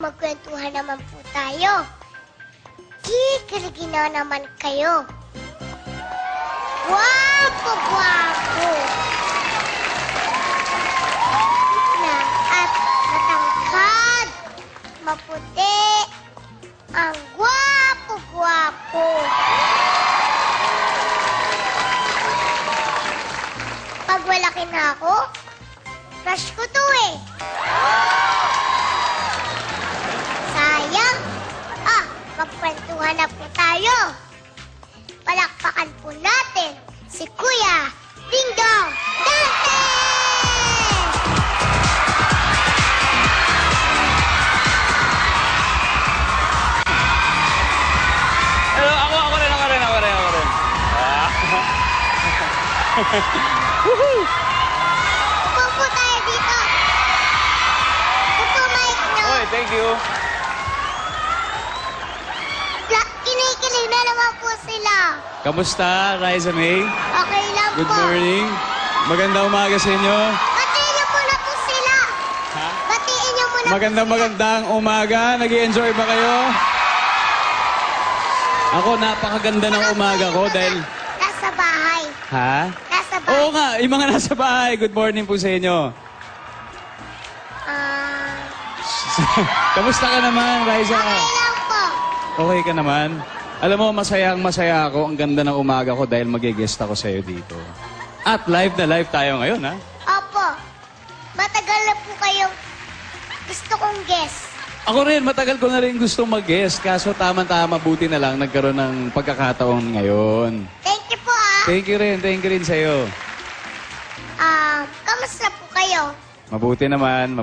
magkwentuhan naman po tayo. Kikiligin na naman kayo. Guwapo, guwapo. Na at matangkad, maputi, ang guwapo, guwapo. Pag malaki na ako, crush ko to eh. Sayang. Magkwentuhan na po tayo. Palakpakan po natin si Kuya Dingdong Dante! Hello, ako rin. Woohoo! Upo po tayo dito. Upo, Mike, no? Oy, thank you. Kinikilig na naman po sila. Kamusta, Raisa May? Okay lang Good po. morning. Magandang umaga sa inyo. Batiin niyo po na po sila. Ha? Batiin niyo muna po sila. Magandang umaga. Nag-i-enjoy ba kayo? Ako, napakaganda ng umaga ko dahil... Nasa bahay. Ha? Nasa bahay. Oo nga, yung mga nasa bahay. Good morning po sa inyo. Kamusta ka naman, Raisa? Okay lang po. Okay ka naman? Alam mo, masaya ako. Ang ganda ng umaga ko dahil mag-guest ako sa'yo dito. At live na live tayo ngayon, ha? Opo. Matagal na po kayong gusto kong guest. Ako rin, matagal ko na rin gustong mag-guest. Kaso tama-tama, buti na lang nagkaroon ng pagkakataon ngayon. Thank you po, ah. Thank you rin sa'yo. Kamusta po kayo? Mabuti naman.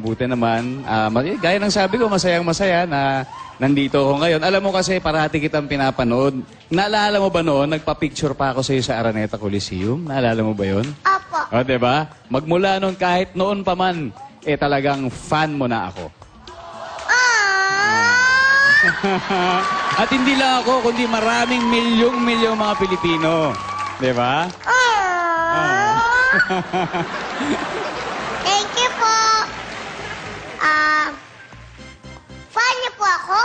Gaya ng sabi ko, masayang-masaya na nandito ako ngayon. Alam mo kasi, parati kitang pinapanood. Naalala mo ba noon, nagpa-picture pa ako sa'yo sa Araneta Coliseum? Naalala mo ba yun? Opo. O, diba? Magmula noon, kahit noon pa man, talagang fan mo na ako. At hindi lang ako, kundi maraming milyong mga Pilipino. Diba? Thank you po. Fan niyo po ako?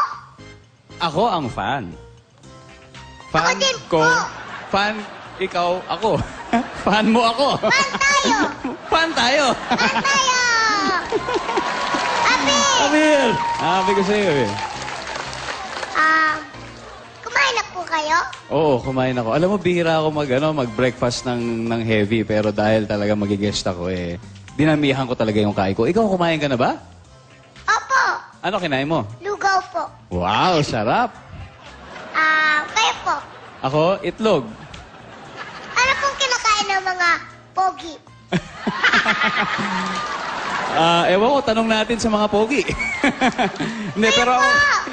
Ako ang fan. Ako din po. Fan, ikaw, ako. Fan mo ako. Fan tayo. Fan tayo. Fan tayo. Abi. Amir! Happy ko sa'yo eh. Kumain na po kayo? Oo, kumain ako. Alam mo, bihira ako mag-breakfast ng heavy, pero dahil talaga magigest ako dinamihan ko talaga yung kain ko. Ikaw, kumain ka na ba? Opo. Ano kinain mo? Lugaw po. Wow, sarap. Kayo po? Ako, itlog. Ano pong kinakain ng mga pogi? Ewan ko, tanong natin sa mga pogi. Hindi, pero ako...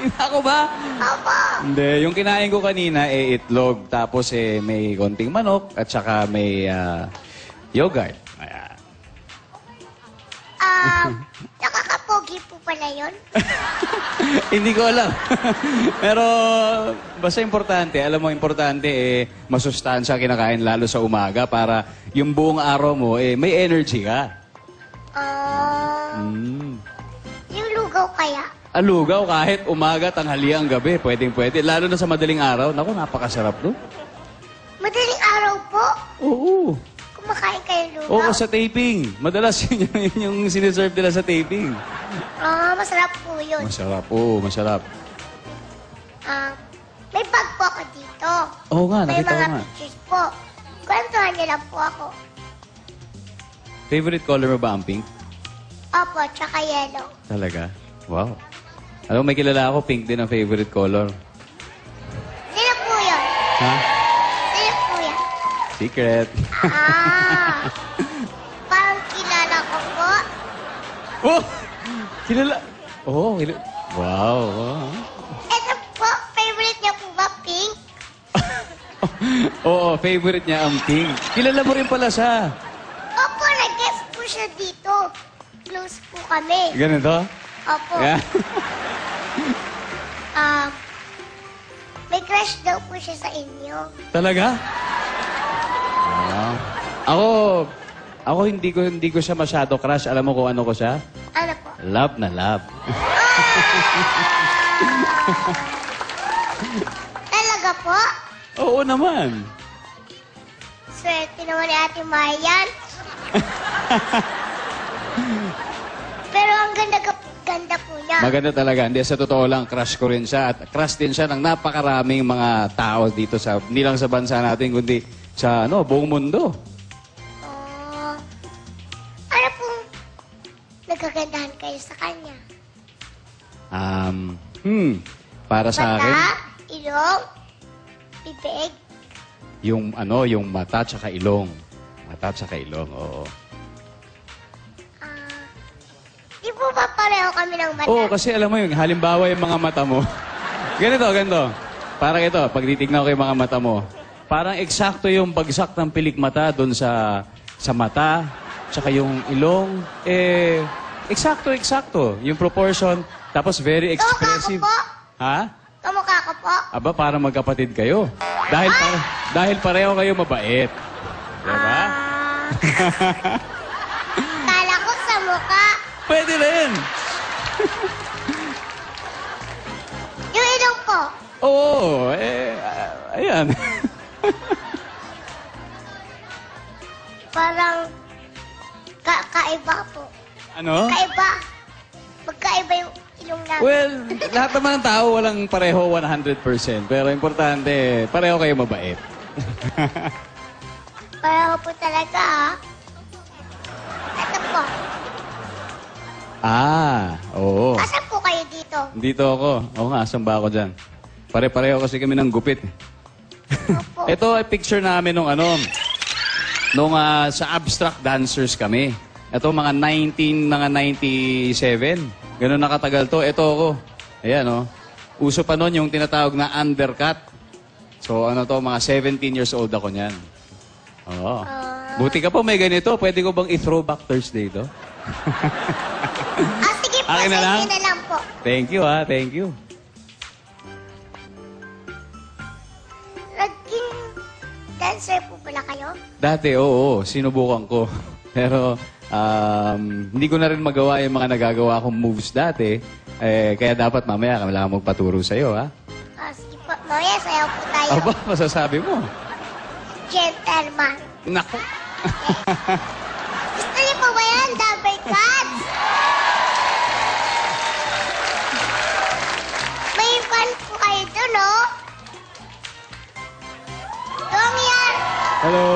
Ako ba? Opo. Hindi, yung kinain ko kanina, itlog. Tapos may konting manok at saka may yogurt. Ayan. Nakakapogi po pala yun? Hindi ko alam. Pero basta importante, alam mo, importante masustansya kinakain lalo sa umaga para yung buong araw mo may energy ka. Yung lugaw kaya? Alugaw kahit umaga, tanghaliang, gabi, pwedeng-pwede. Lalo na sa madaling araw. Naku, napakasarap doon. Madaling araw po? Oo. Kumakain kayo lugaw? Oo, sa taping. Madalas yun yung siniserve nila sa taping. Masarap po yun. Masarap, oo, masarap. May bag po ako dito. Oo nga, May nakita ko mga nga. pictures po. Kwentuhan niyo lang po ako. Favorite color mo ba ang pink? Opo, tsaka yellow. Talaga? Wow. Alam mo, may kilala ako, pink din ang favorite color. Sino po yun? Ha? Sino po yan? Secret. Parang kilala ko po. Oh! Kilala. Oh, wow. Wow. Ito po, favorite niya po ba pink? Oo, favorite niya ang pink. Kilala mo rin pala siya. Opo, nag-guest po siya dito. Close po kami. Ganito? Opo. Yeah. May crush daw po siya sa inyo. Talaga? Wow. Ako hindi ko siya masyado crush. Alam mo kung ano ko siya? Ano po? Love na love. Talaga po? Oo naman. Swerte naman ni Ate Mayan. Pero ang ganda po niya. Maganda talaga. Hindi, sa totoo lang, crush ko rin siya. At crush din siya ng napakaraming mga tao dito sa, hindi lang sa bansa natin, kundi sa buong mundo. Oh. Ano pong nagkagandahan kayo sa kanya? Para sa akin, Mata, ilong, bibig. yung mata tsaka ilong. Mata tsaka ilong, oo. Di po ba pareho kami ng mata? Oo, kasi alam mo yung halimbawa yung mga mata mo. ganito. Parang ito, pag titignan ko yung mga mata mo, parang eksakto yung bagsak ng pilik mata doon sa mata, tsaka yung ilong. Eksakto. Yung proportion, tapos very expressive. Kamukha ko po. Ha? Kamukha ko po. Aba, parang magkapatid kayo. Dahil pareho kayo mabait. Diba? Kala ko sa mukha. Pwede rin. Yung ilong po. Oo, ayan. Parang kaiba po. Ano? Kaiba. Magkaiba yung ilong namin. Well, lahat naman ng tao walang pareho 100%. Pero importante, pareho kayo mabait. Pareho po talaga Ito po. Oo. Asan po kayo dito? Dito ako. Oo nga, asan ba ako dyan? Pare-pareho kasi kami ng gupit. Opo. Ito ay picture namin nung sa abstract dancers kami. Ito mga 97. Ganun nakatagal to. Ito ako. Ayan, Uso pa nun yung tinatawag na undercut. So mga 17 years old ako niyan. Oo. Buti ka po may ganito. Pwede ko bang i-throwback Thursday to? Sige po, Akin na lang? sige na lang po. Thank you, Thank you. Naging dancer po pala kayo? Dati, oo. Sinubukan ko. Pero hindi ko na rin magawa yung mga nagagawa kong moves dati. Kaya dapat mamaya kami lang magpaturo sa'yo, ha? Sige po. Mamaya, sayaw po tayo. Aba, masasabi mo. Gentleman. Naku. Gusto niyo po ba yan, Double Cuts? May fan po kayo dun, Dong yan. Hello.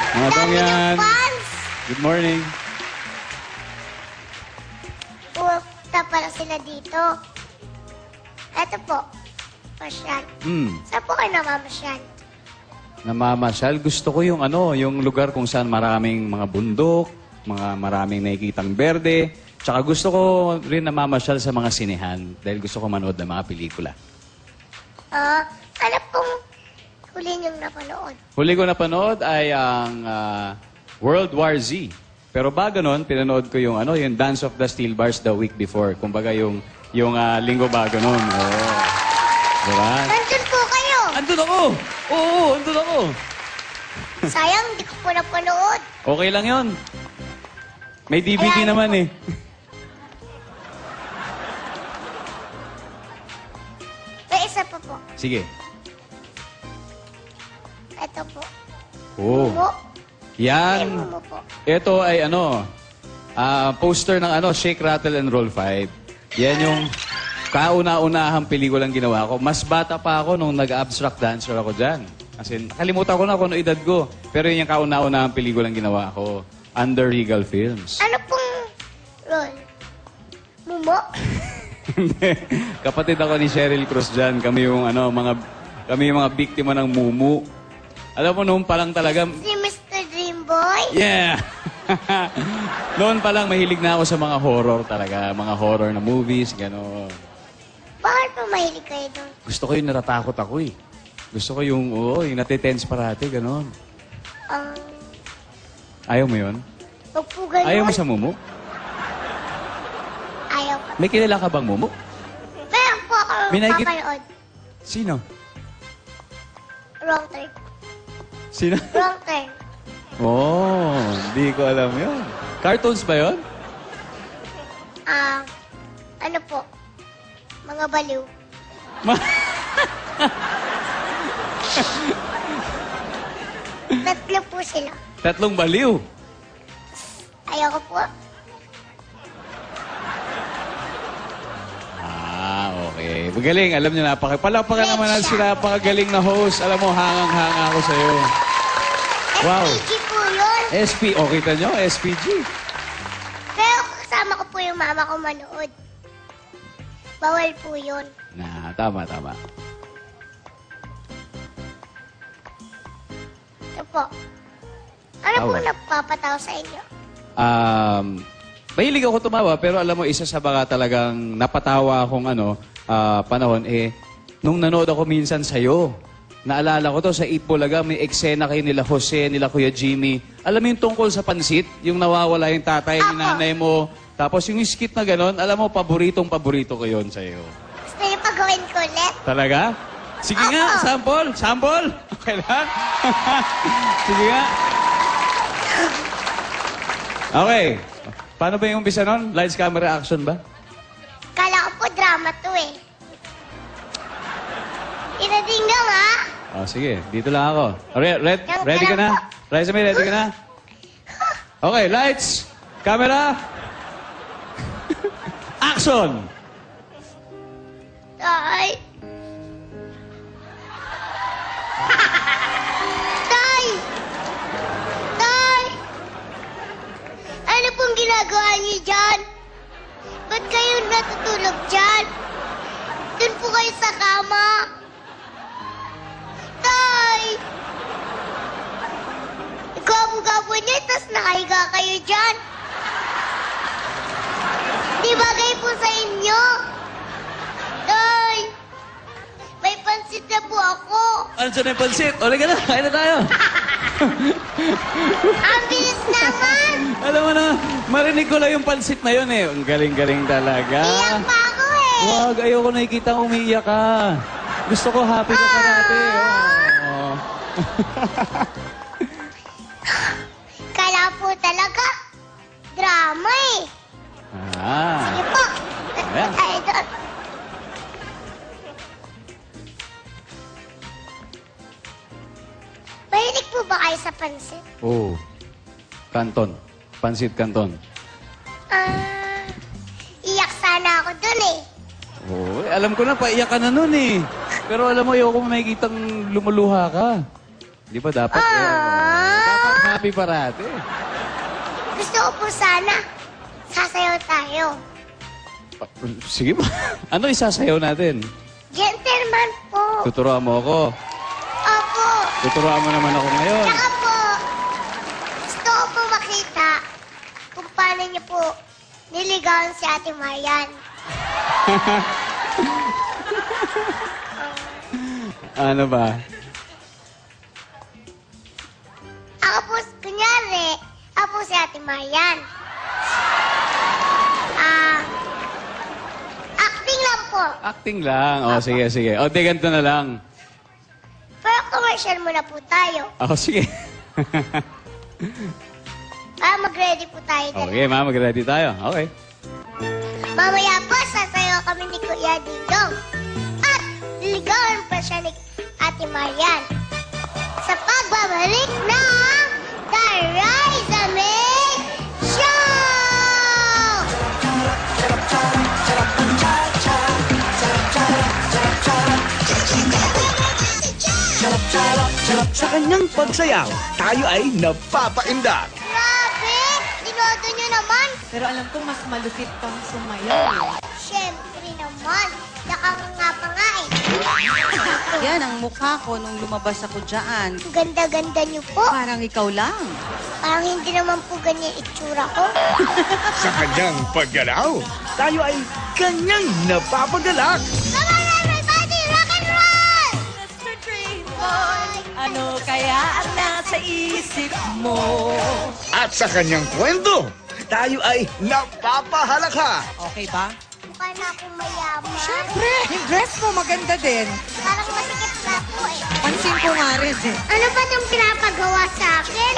Mga tong Dami yan. ng fans. Good morning. Pumunta pala sila dito. Ito po. Pasyal. Saan po kayo namamasyal? Namamasyal. Gusto ko yung yung lugar kung saan maraming mga bundok, maraming nakikitang berde. Tsaka gusto ko rin namamasyal sa mga sinehan dahil gusto ko manood ng mga pelikula. Ano pong huli niyong napanood? Huli ko napanood ay ang World War Z. Pero bago nun, pinanood ko yung Dance of the Steel Bars the week before. Kumbaga yung linggo bago nun. Oo. Diba? Nandun po kayo. Andun ako! Oo, andun ako! Sayang, di ko po napanood. Okay lang yon. May DVD Ayan, naman po. May isa pa po. Sige. Ito po. Oo. Mumu. May Yan. mumu po. Ito ay poster ng Shake, Rattle, and Roll 5. Yan yung kauna-unahang pelikulang ginawa ko. Mas bata pa ako nung nag-abstract dancer ako dyan. Kasi nakalimutan ko na kung ano edad ko. Pero yun yung kauna-unahang pelikulang ginawa ko. Under Regal Films. Ano pong role? Mumu? Kapatid ako ni Cheryl Cruz dyan. Kami yung mga biktima ng mumu. Alam mo, noon pa lang talaga, Si Mr. Dreamboy? yeah! Noon pa lang, mahilig na ako sa mga horror talaga. Mga horror na movies, gano'n. Bakit po mahilig kayo doon? Gusto ko yung natatakot ako eh. Gusto ko yung natitense parati, gano'n. Ayaw mo yun? Huwag po ganun. Ayaw mo sa mumu? Ayaw po. May kilala ka bang mumu? Meron po ako May nakikit- papanood. Sino? Wrong turn. Sino? Wrong turn. Oh, hindi ko alam yun. Cartoons ba yun? Ano po? Mga baliw. Tatlo po sila. Tatlong baliw. Ayoko po. Okay. Magaling. Alam niyo, palapakan naman natin sila. Napakagaling na host. Alam mo, hangang-hanga ako sa'yo. Wow. SPG po yun. SP. O, kita nyo? SPG. Pero kasama ko po yung mama ko manood. Bawal po yun. Tama. Ito po. Ano po Bawal. napapataw sa inyo? Mahilig ako tumawa, pero alam mo, isa sa mga talagang napatawa akong panahon, nung nanood ako minsan sa'yo, naalala ko to, sa Eat Bulaga, may eksena kayo nila Jose, nila Kuya Jimmy. Alam mo yung tungkol sa pansit? Yung nawawala yung tatay ni nanay mo. Tapos yung skit na gano'n, alam mo, paborito ko yun sa'yo. Gusto niyo pa gawin ko ulit? Talaga? Sige nga, sample. Okay lang? Sige nga. Okay. Paano ba yung umpisa nun? Lights, camera, action ba? Kala ko po drama to eh. Inading lang ha? Sige. Dito lang ako. Ready ka na? Raisa May, ready ka na? Okay, lights, camera, action! Tay! Tay! Tay! Ano pong ginagawa niyo dyan? Ba't kayo natutulog dyan? Doon po kayo sa kama. Tay! Gwapo-gwapo niya, tas nakahiga kayo dyan. Di bagay po sa inyo. Tay! May pansit na po ako. Ano dyan yung pansit? O, ka na. Kain na tayo. Ang bilis naman! Alam mo na, marinig ko lang yung pansit na yun eh. Ang galing-galing talaga. Iyak pa ako eh. Wag, ayoko nakikita umiiyak ka. Gusto ko happy ka parati. Oh. Kala po talaga, drama eh. Sige po, Ayan. tayo doon. Mahilig po ba kayo sa pansit? Oh. Kanton. Pansit kanton. Iyak sana ako doon eh. Oh, alam ko na, paiyak ka na nun eh. Pero alam mo, ayoko makikitang lumuluha ka. Di ba dapat? Dapat happy parati. Gusto ko po sana, sasayaw tayo. Sige ba? Ano isasayaw natin? Gentleman po. Tuturuan mo ako. Opo. Tuturuan mo naman ako ngayon. Saka po, gusto ko po makita kung paano niyo po niligawan si Ate Marian. Ano ba? Ako po, kunyari, ako po si Ate Marian. Acting lang po. Acting lang. O, sige. O, di ganito na lang. Pero commercial muna po tayo. O, sige. Mag-ready po tayo. Okay, ma, mag-ready tayo. Okay. Mamaya po, sasayaw kami ni Kuya Dingdong. At liligawan pa siya ni Ate Marian. Sa pagbabalik ng The Raisa May Show! Sa kanyang pagsayaw, tayo ay napapaindak. Grabe! Dinodo nyo naman! Pero alam ko, mas malupit kang sumayaw. Siyempre naman. Yakang nga pa nga eh. Yan ang mukha ko nung lumabas ako dyan. Ang ganda-ganda nyo po. Parang ikaw lang. Parang hindi naman po ganyan itsura ko. Sa kanyang paggalaw, tayo ay kanyang napapagalak. Come on everybody! Rock and roll! Mr. Dream Boy, ano kaya ang nasa isip mo? At sa kanyang kwento, tayo ay napapahalaka. Okay ba? Mukha na akong mayaman. Siyempre, yung dress mo maganda din. Parang masikip na po eh. Pansin ko nga rin eh. Ano ba itong pinapagawa sa akin?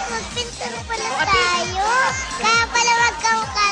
Magpintura pala tayo. Kaya pala magkamukha